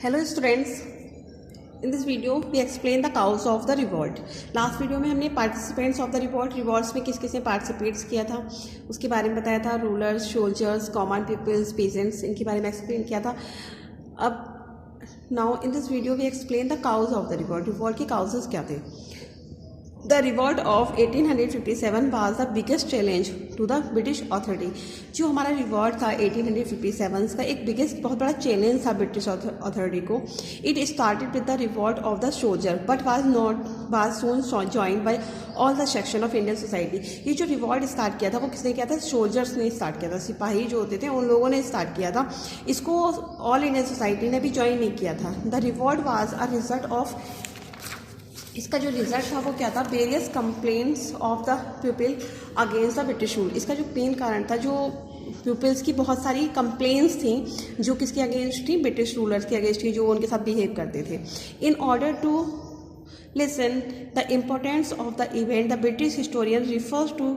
Hello students, in this video we explain the cause of the revolt. Last video में हमने participants of the revolts में किस किस ने पार्टिसिपेट्स किया था उसके बारे में बताया था। Rulers, soldiers, common peoples, peasants, इनके बारे में एक्सप्लेन किया था। अब now in this video we explain the cause of the revolt के काउजेस क्या थे। The revolt of 1857 was the biggest challenge to the British authority. जो हमारा रिवॉल्ट था 1857 का एक बिगेस्ट बहुत बड़ा चैलेंज था ब्रिटिश अथॉरिटी को। It started with the revolt of the soldier but was soon joined by all the section of Indian society. ये जो रिवॉल्ट स्टार्ट किया था वो किसने किया था? सोल्जर्स ने स्टार्ट किया था। सिपाही जो होते थे उन लोगों ने स्टार्ट किया था। इसको ऑल इंडियन सोसाइटी ने भी ज्वाइन नहीं किया था। The revolt was a result of, इसका जो रिजल्ट था वो क्या था? Various complaints of the people against the British rule. इसका जो मेन कारण था, जो पीपल्स की बहुत सारी कंप्लेंट्स थी जो किसके अगेंस्ट थी? ब्रिटिश रूलर्स के अगेंस्ट थी, जो उनके साथ बिहेव करते थे। In order to listen the importance of the event, the British historian refers to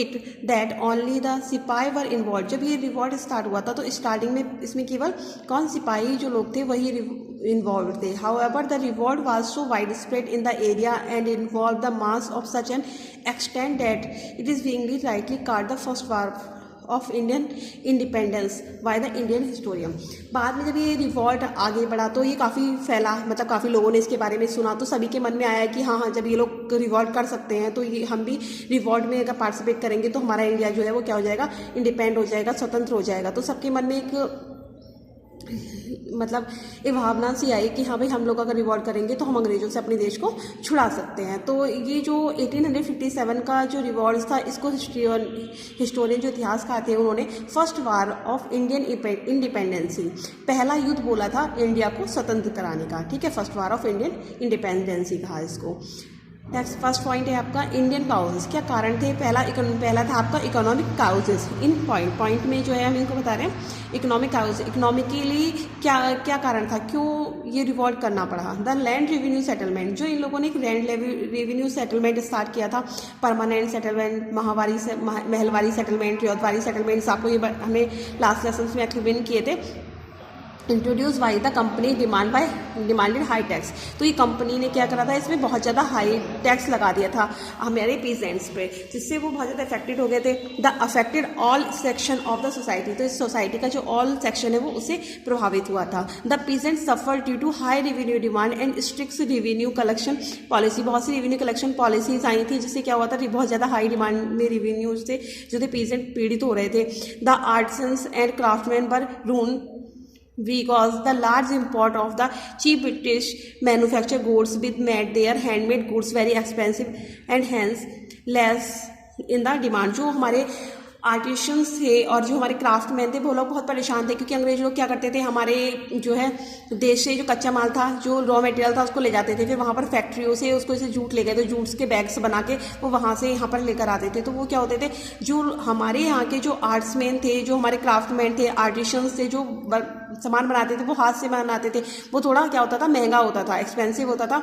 it that only the सिपाही वर इन्वॉल्व। जब ये रिवॉल्ट स्टार्ट हुआ था तो स्टार्टिंग में इसमें केवल कौन सिपाही जो लोग थे वही इन्वॉल्व थे। However the revolt was so wide spread in the area and involve the mass of such an extent that it is being rightly called the first war of Indian independence by the Indian historian. बाद में जब ये revolt आगे बढ़ा तो ये काफ़ी फैला, मतलब काफ़ी लोगों ने इसके बारे में सुना, तो सभी के मन में आया कि हाँ, जब ये लोग रिवॉल्ट कर सकते हैं तो ये हम भी रिवॉल्ट में अगर पार्टिसिपेट करेंगे तो हमारा इंडिया जो है वो क्या हो जाएगा? इंडिपेंडेंट हो जाएगा, स्वतंत्र हो जाएगा। तो सबके मन में एक मतलब ये भावना सी आई कि हाँ भाई, हम लोग अगर रिवॉल्ट करेंगे तो हम अंग्रेजों से अपने देश को छुड़ा सकते हैं। तो ये जो 1857 का जो रिवॉल्ट था, इसको हिस्टोरियन जो इतिहासकार थे उन्होंने first war of Indian independency, पहला युद्ध बोला था इंडिया को स्वतंत्र कराने का। ठीक है, first war of Indian independency कहा इसको। नेक्स्ट फर्स्ट पॉइंट है आपका इंडियन काउजेस। क्या कारण थे? पहला था आपका इकोनॉमिक काउजेस। इन पॉइंट में जो है हम इनको बता रहे हैं इकोनॉमिक काउज। इकोनॉमिकली क्या कारण था, क्यों ये रिवॉल्ट करना पड़ा? द लैंड रेवेन्यू सेटलमेंट, जो इन लोगों ने एक लैंड रेवेन्यू सेटलमेंट स्टार्ट किया था, permanent settlement, Mahalwari settlement, Ryotwari settlements, आपको ये हमें लास्ट लेसन में एक्सप्लेन किए थे। Introduce by the company demanded high tax. तो ये कंपनी ने क्या करा था? इसमें बहुत ज़्यादा हाई टैक्स लगा दिया था हमारे पीजेंट्स पे, जिससे वो बहुत ज़्यादा अफेक्टेड हो गए थे। The affected all section of the society, तो इस सोसाइटी का जो ऑल सेक्शन है वो उससे प्रभावित हुआ था। The peasant suffer due to high revenue demand and strict revenue collection policy. बहुत सी रेवेन्यू कलेक्शन पॉलिसीज आई थी जिससे क्या हुआ था? बहुत ज़्यादा हाई डिमांड में रेवेन्यू से जो थे पीजेंट पीड़ित हो रहे थे। The artisans and craftsman were ruin because the large import of the cheap British manufactured goods with made their handmade goods very expensive and hence less in the demand। जो हमारे artisans थे और जो हमारे क्राफ्टमैन थे वो लोग बहुत परेशान थे, क्योंकि अंग्रेज लोग क्या करते थे, हमारे जो है देश से जो कच्चा माल था, जो रॉ मटेरियल था, उसको ले जाते थे। फिर वहाँ पर फैक्ट्रियों से उसको जैसे जूट ले गए तो जूट्स के बैग्स बना के वो वहाँ से यहाँ पर लेकर आते थे। तो वो क्या होते थे, जो हमारे यहाँ के जो आर्ट्समैन थे, जो हमारे क्राफ्टमैन थे, आर्टिशंस थे, जो सामान बनाते थे वो हाथ से बनाते थे, वो थोड़ा क्या होता था? महंगा होता था, एक्सपेंसिव होता था।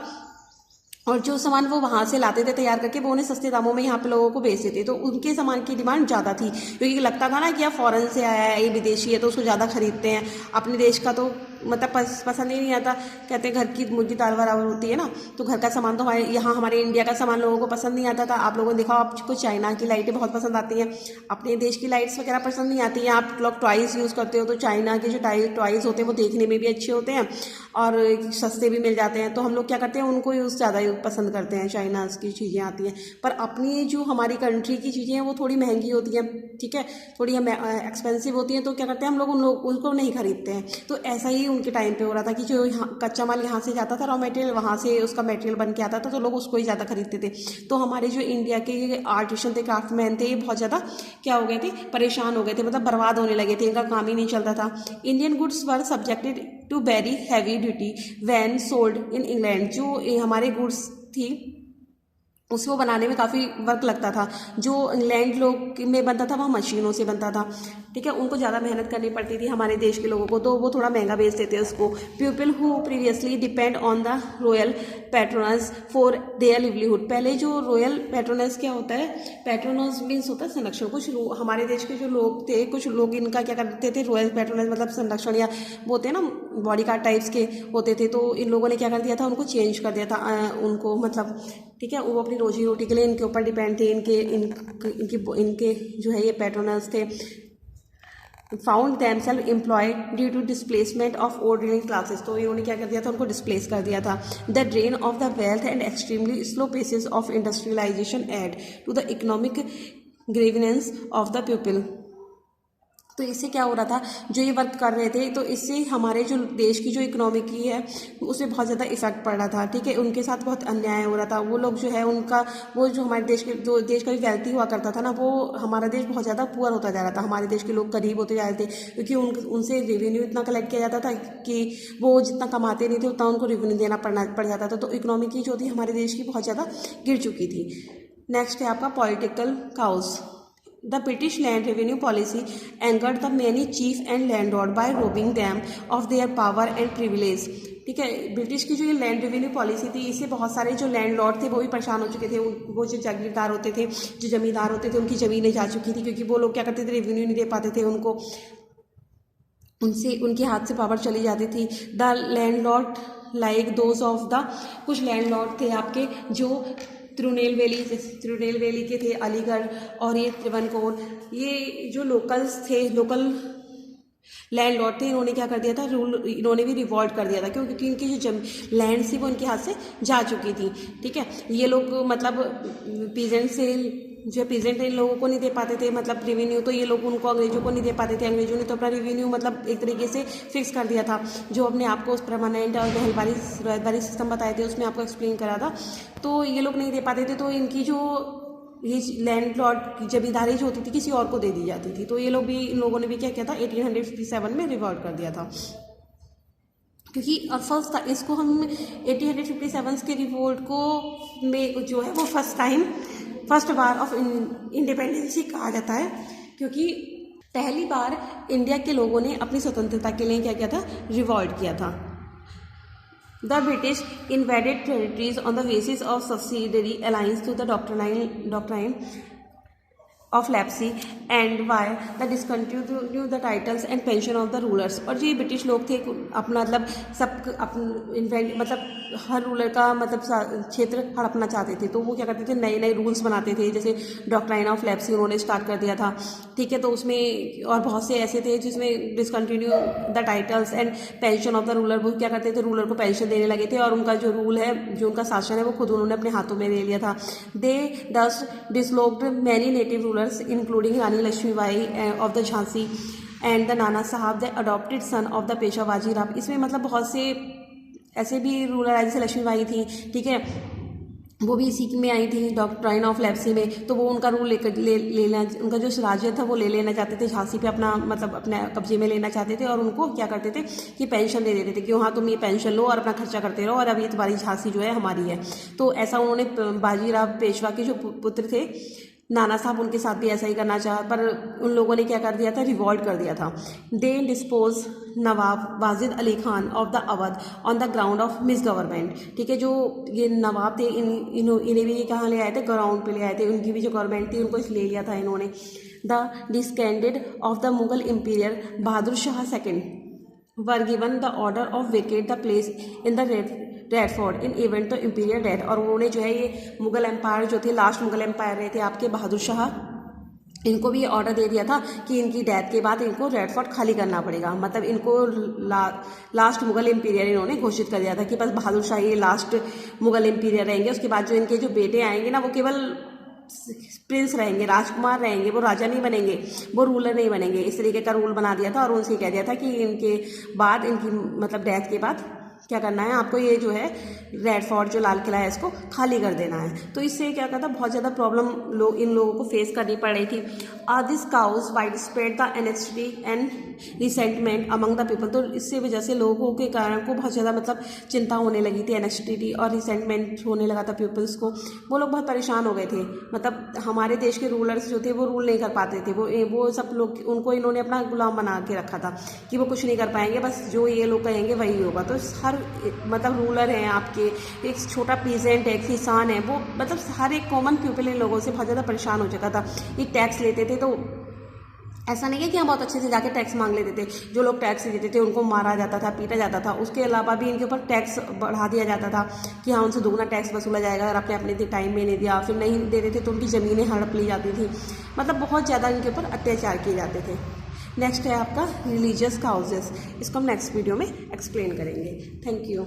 और जो सामान वो वहाँ से लाते थे तैयार करके, वो उन्हें सस्ते दामों में यहाँ पे लोगों को बेचते थे। तो उनके सामान की डिमांड ज़्यादा थी, क्योंकि लगता था ना कि यार फॉरेन से आया है, ये विदेशी है, तो उसको ज़्यादा खरीदते हैं। अपने देश का तो मतलब पसंद ही नहीं आता। कहते हैं घर की मुर्गी दाल बराबर होती है ना, तो घर का सामान तो हमारे इंडिया का सामान लोगों को पसंद नहीं आता था। आप लोगों ने देखा, आपको चाइना की लाइटें बहुत पसंद आती हैं, अपने देश की लाइट्स वगैरह पसंद नहीं आती हैं। आप लोग टॉयज़ यूज़ करते हो तो चाइना के जो टॉयज़ होते हैं वो देखने में भी अच्छे होते हैं और सस्ते भी मिल जाते हैं। तो हम लोग क्या करते हैं, उनको यूज़ ज़्यादा पसंद करते हैं। चाइना की चीज़ें आती हैं, पर अपनी जो हमारी कंट्री की चीज़ें हैं वो थोड़ी महंगी होती हैं, ठीक है, थोड़ी एक्सपेंसिव होती हैं। तो क्या करते हैं, हम लोग उनको नहीं खरीदते हैं। तो ऐसा ही उनके टाइम पे हो रहा था कि जो कच्चा माल यहाँ से जाता था, रॉ मटेरियल वहाँ से उसका मटेरियल बन के आता था, तो लोग उसको ही ज़्यादा खरीदते थे। तो हमारे जो इंडिया के आर्टिशन थे, क्राफ्टमैन थे, ये बहुत ज़्यादा क्या हो गए थे? परेशान हो गए थे, मतलब बर्बाद होने लगे थे, इनका काम ही नहीं चलता था। Indian goods were subjected to very heavy duty when sold in England. जो हमारे गुड्स थी उसको बनाने में काफ़ी वर्क लगता था। जो इंग्लैंड लोग में बनता था वहाँ मशीनों से बनता था, ठीक है, उनको ज़्यादा मेहनत करनी पड़ती थी हमारे देश के लोगों को, तो वो थोड़ा महंगा बेचते थे उसको। People who previously depend on the royal patrons for their livelihood. पहले जो रॉयल पैट्रोनस क्या होता है? पैट्रोनस मीन्स होता है संरक्षण। कुछ हमारे देश के जो लोग थे, कुछ लोग इनका क्या करते थे? रॉयल पैट्रोनस मतलब संरक्षण, या वो होते हैं ना बॉडी गार्ड टाइप्स के होते थे, तो इन लोगों ने क्या कर दिया था, उनको चेंज कर दिया था उनको, मतलब ठीक है, वो अपनी रोजी रोटी के लिए इनके ऊपर डिपेंड थे, इनके जो है ये पैट्रोनर्स थे, found themselves employed due to displacement of ordinary classes. तो इन्होंने क्या कर दिया था, उनको डिस्प्लेस कर दिया था। The drain of the wealth and extremely slow paces of industrialisation add to the economic grievance of the people. तो इससे क्या हो रहा था, जो ये वर्क कर रहे थे, तो इससे हमारे जो देश की जो इकोनॉमी की है उसमें बहुत ज़्यादा इफेक्ट पड़ रहा था, ठीक है। उनके साथ बहुत अन्याय हो रहा था। वो लोग जो है उनका वो जो हमारे देश के जो देश का वेल्थी हुआ करता था ना, वो हमारा देश बहुत ज़्यादा पुअर होता जा रहा था। हमारे देश के लोग गरीब होते जा रहे थे, क्योंकि उनसे रेवेन्यू इतना कलेक्ट किया जाता था कि वो जितना कमाते नहीं थे उतना उनको रेवेन्यू देना पड़ जाता था। तो इकोनॉमी की जो थी हमारे देश की बहुत ज़्यादा गिर चुकी थी। नेक्स्ट है आपका political cows. The British land revenue policy angered the many chief and landlord by robbing them of their power and privilege। ठीक है, ब्रिटिश की जो ये लैंड रेवेन्यू पॉलिसी थी, इससे बहुत सारे जो लैंडलॉर्ड थे वो भी परेशान हो चुके थे। वो जो जागीरदार होते थे, जो जमींदार होते थे, उनकी ज़मीनें जा चुकी थी, क्योंकि वो लोग क्या करते थे, रेवेन्यू नहीं दे पाते थे उनको, उनसे उनके हाथ से पावर चली जाती थी। The landlord like those of the, कुछ लैंडलॉर्ड थे आपके जो तिरुनेलवेली के थे, अलीगढ़ और ये त्रिवेंकोर, ये जो लोकल लैंडलॉर्ड थे, इन्होंने क्या कर दिया था, इन्होंने भी रिवॉल्ट कर दिया था। क्योंकि इनकी जो लैंड थी वो इनके हाथ से जा चुकी थी, ठीक है। ये लोग मतलब पीजेंट से जो पीजेंट इन लोगों को नहीं दे पाते थे मतलब रेवेन्यू, तो ये लोग उनको अंग्रेजों को नहीं दे पाते थे। अंग्रेजों ने तो अपना रेवेन्यू मतलब एक तरीके से फिक्स कर दिया था, जो अपने आप को उस परमानेंट और रहलबारी सिस्टम बताए थे उसमें आपको एक्सप्लेन करा था। तो ये लोग नहीं दे पाते थे, तो इनकी जो ये लैंडलॉर्ड की जमींदारी जो होती थी किसी और को दे दी जाती थी। तो ये लोग भी, इन लोगों ने भी क्या किया था, 1857 में रिवॉल्ट कर दिया था। क्योंकि फर्स्ट था इसको हम 1857 के रिवोल्ट को में जो है वो फर्स्ट वार ऑफ इंडिपेंडेंस ही कहा जाता है, क्योंकि पहली बार इंडिया के लोगों ने अपनी स्वतंत्रता के लिए क्या किया था, रिवॉल्ट किया था। The British invaded territories on the basis of subsidiary alliance to the doctrine of lapsi and why the discontinue the titles and pension of the rulers। और जो ये ब्रिटिश लोग थे अपना मतलब मतलब हर रूलर का मतलब क्षेत्र हड़पना चाहते थे, तो वो क्या करते थे, नए नए रूल्स बनाते थे। जैसे डॉक्ट्राइन ऑफ लैप्सी उन्होंने स्टार्ट कर दिया था, ठीक है। तो उसमें और बहुत से ऐसे थे जिसमें discontinue the titles and pension of the ruler. वो क्या करते थे, रूलर को पेंशन देने लगे थे और उनका जो रूल है, जो उनका शासन है, वो खुद उन्होंने अपने हाथों में ले लिया था। They thus dislodged many native rulers including Rani Lakshmibai of the Jhansi and the Nana Sahib the adopted son of the Peshwa Bajirao. इसमें मतलब बहुत से ऐसे भी रूलर आए, जैसे लक्ष्मीबाई थी, ठीक है, वो भी इसी में आई थी डॉक्ट्राइन ऑफ लैप्सी में। तो वो उनका रूल लेना, उनका जो राज्य था वो ले लेना चाहते थे, झांसी पे अपना मतलब अपने कब्जे में लेना चाहते थे। और उनको क्या करते थे कि पेंशन दे देते थे कि हाँ तुम ये पेंशन लो और अपना खर्चा करते रहो और अब ये तुम्हारी झांसी जो है हमारी है। तो ऐसा उन्होंने बाजीराव पेशवा के जो पुत्र थे नाना साहब, उनके साथ भी ऐसा ही करना चाहा, पर उन लोगों ने क्या कर दिया था, रिवॉल्ट कर दिया था। They dispose Nawab Wajid Ali Khan of the Awadh on the ground of misgovernment, ठीक है। जो ये नवाब थे इन्हें भी कहाँ ले आए थे, ग्राउंड पे ले आए थे। उनकी भी जो गवर्नमेंट थी उनको ले लिया था इन्होंने। The descendant of the Mughal emperor Bahadur Shah second were given the order of vacate the place in the red fort in event the imperial death. और उन्होंने जो है ये मुगल एम्पायर जो थे, लास्ट मुगल एम्पायर रहे थे आपके बहादुर शाह, इनको भी ऑर्डर दे दिया था कि इनकी डेथ के बाद इनको रेडफोर्ट खाली करना पड़ेगा। मतलब इनको लास्ट मुगल एम्पीरियर इन्होंने घोषित कर दिया था कि बस बहादुर शाह ये लास्ट मुगल एम्पीरियर रहेंगे। उसके बाद जो इनके जो बेटे आएंगे ना, वो केवल प्रिंस रहेंगे, राजकुमार रहेंगे, वो राजा नहीं बनेंगे, वो रूलर नहीं बनेंगे। इस तरीके का रूल बना दिया था और उनसे कह दिया था कि इनके बाद, इनकी मतलब डेथ के बाद क्या करना है आपको, ये जो है रेड फोर्ट जो लाल किला है इसको खाली कर देना है। तो इससे क्या कहता, बहुत ज़्यादा प्रॉब्लम इन लोगों को फेस करनी पड़ रही थी। This cause wide spread the animosity and resentment among the people. तो इससे वजह से लोगों के कारण को बहुत ज़्यादा मतलब चिंता होने लगी थी, एनेस्टी और रिसेंटमेंट होने लगा था पीपल्स को। वो लोग बहुत परेशान हो गए थे। मतलब हमारे देश के रूलर्स जो थे वो रूल नहीं कर पाते थे, वो सब लोग, उनको इन्होंने अपना गुलाम बना के रखा था कि वो कुछ नहीं कर पाएंगे, बस जो ये लोग कहेंगे वही होगा। तो हर मतलब रूलर हैं आपके, एक छोटा पीजेंट है, किसान है, वो मतलब हर एक कॉमन पीपल इन लोगों से बहुत ज़्यादा परेशान हो चुका था। ये टैक्स लेते थे तो ऐसा नहीं है कि हम बहुत अच्छे से जाके टैक्स मांग लेते थे। जो लोग टैक्स देते थे उनको मारा जाता था, पीटा जाता था। उसके अलावा भी इनके ऊपर टैक्स बढ़ा दिया जाता था कि हाँ उनसे दुगना टैक्स वसूला जाएगा अगर आपने अपने टाइम में नहीं दिया, फिर नहीं देते थे तो उनकी ज़मीनें हड़प ली जाती थी। मतलब बहुत ज़्यादा इनके ऊपर अत्याचार किए जाते थे। नेक्स्ट है आपका रिलीजियस काउजेस, इसको हम नेक्स्ट वीडियो में एक्सप्लेन करेंगे। Thank you.